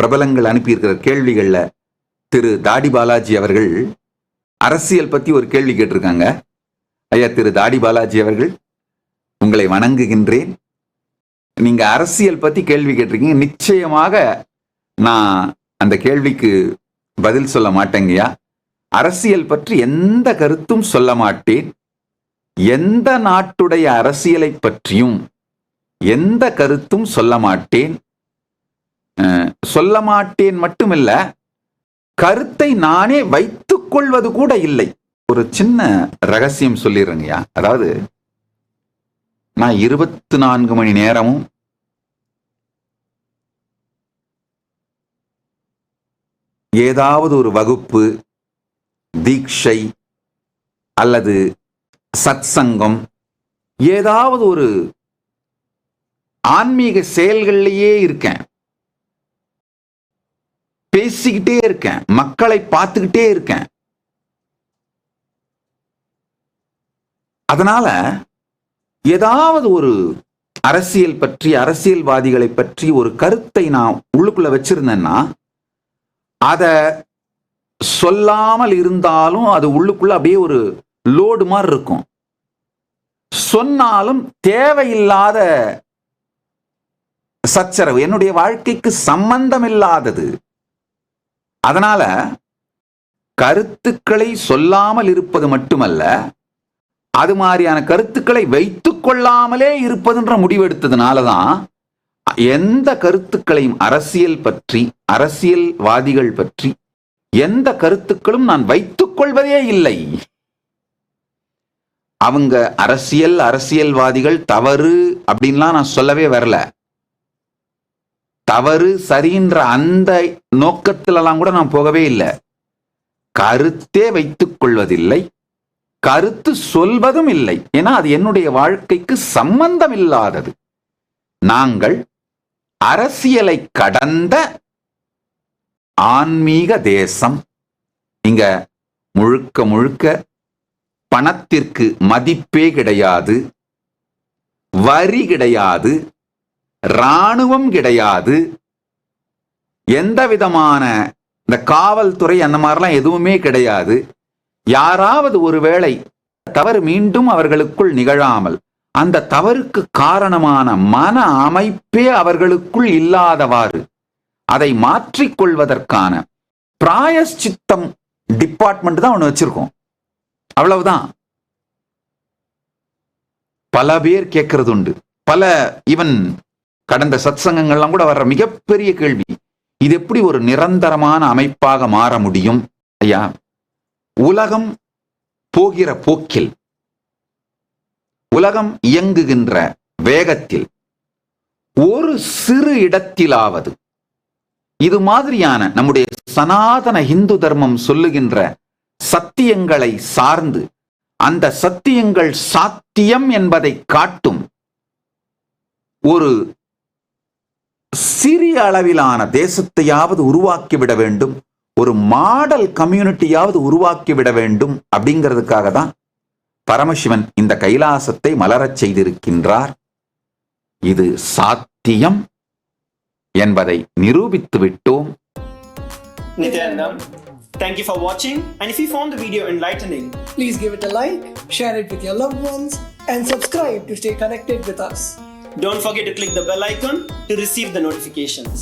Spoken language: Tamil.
பிரபலங்கள் அனுப்பியிருக்கிற கேள்விகள்ல திரு தாடி பாலாஜி அவர்கள் அரசியல் பத்தி ஒரு கேள்வி கேட்டிருக்காங்க. ஐயா திரு தாடி பாலாஜி அவர்கள், உங்களை வணங்குகின்றேன். நீங்க அரசியல் பத்தி கேள்வி கேட்டிருக்கீங்க. நிச்சயமாக நான் அந்த கேள்விக்கு பதில் சொல்ல மாட்டேங்கய்யா. அரசியல் பற்றி எந்த கருத்தும் சொல்ல மாட்டேன். எந்த நாட்டுடைய அரசியலை பற்றியும் எந்த கருத்தும் சொல்ல மாட்டேன். சொல்ல மாட்டேன் மட்டுமில்ல, கருத்தை நானே வைத்துக் கொள்வது கூட இல்லை. ஒரு சின்ன ரகசியம் சொல்லிடுறேங்கய்யா. அதாவது நான் 24 மணி நேரமும் ஏதாவது ஒரு வகுப்பு, தீட்சை அல்லது சத்சங்கம், ஏதாவது ஒரு ஆன்மீக செயல்களிலேயே இருக்கேன். பேசிக்கிட்டே இருக்கேன், மக்களை பார்த்துக்கிட்டே இருக்கேன். அதனால ஏதாவது ஒரு அரசியல் பற்றி, அரசியல்வாதிகளை பற்றி ஒரு கருத்தை நான் உள்ளுக்குள்ள வச்சிருந்தேன்னா அத சொல்லாமல் இருந்தாலும் அது உள்ளுக்குள்ள அப்படியே ஒரு லோடு மாதிரி இருக்கும். சொன்னாலும் தேவையில்லாத சச்சரவு, என்னுடைய வாழ்க்கைக்கு சம்பந்தம் இல்லாதது. அதனால கருத்துக்களை சொல்லாமல் இருப்பது மட்டுமல்ல, அது மாதிரியான கருத்துக்களை வைத்துக் கொள்ளாமலே இருப்பதுன்ற முடிவெடுத்ததுனாலதான் எந்த கருத்துக்களையும் அரசியல் பற்றி, அரசியல்வாதிகள் பற்றி எந்த கருத்துக்களும் நான் வைத்துக் கொள்வதே இல்லை. அவங்க அரசியல்வாதிகள் தவறு அப்படின்லாம் நான் சொல்லவே வரல. தவறு சரின்ற அந்த நோக்கத்திலெல்லாம் கூட நான் போகவே இல்லை. கருத்தே வைத்துக் கொள்வதில்லை, கருத்து சொல்வதும் இல்லை. ஏன்னா அது என்னுடைய வாழ்க்கைக்கு சம்பந்தம் இல்லாதது. நாங்கள் அரசியலை கடந்த ஆன்மீக தேசம். இங்க முழுக்க முழுக்க பணத்திற்கு மதிப்பே கிடையாது, வரி கிடையாது, இராணுவம் கிடையாது, எந்த விதமான இந்த காவல்துறை அந்த மாதிரிலாம் எதுவுமே கிடையாது. யாராவது ஒருவேளை தவறு மீண்டும் அவர்களுக்குள் நிகழாமல், அந்த தவறுக்கு காரணமான மன அமைப்பே அவர்களுக்குள் இல்லாதவாறு அதை மாற்றிக்கொள்வதற்கான பிராயஷ்சித்தம் டிபார்ட்மெண்ட் தான் ஒன்று வச்சிருக்கோம். அவ்வளவுதான். பல பேர் கேட்கறது உண்டு. பல ஈவன் கடந்த சத்சங்கங்கள்லாம் கூட வர்ற மிகப்பெரிய கேள்வி, இது எப்படி ஒரு நிரந்தரமான அமைப்பாக மாற முடியும்? ஐயா, உலகம் போகிற போக்கில், உலகம் இயங்குகின்ற வேகத்தில் ஒரு சிறு இடத்திலாவது இது மாதிரியான நம்முடைய சனாதன இந்து தர்மம் சொல்லுகின்ற சத்தியங்களை சார்ந்து, அந்த சத்தியங்கள் சாத்தியம் என்பதை காட்டும் ஒரு சிறிய அளவிலான தேசத்தையாவது உருவாக்கிவிட வேண்டும், ஒரு மாடல் கம்யூனிட்டியாவது உருவாக்கிவிட வேண்டும். அப்படிங்கிறதுக்காக தான் பரமசிவன் இந்த கைலாசத்தை மலரச் செய்திருக்கின்றார். இது சாத்தியம் என்பதை நிரூபித்து விட்டோம். Nityanandam, thank you for watching, and if you found the video enlightening, please give it a like, share it with your loved ones, and subscribe to stay connected with us. Don't forget to click the bell icon to receive the notifications.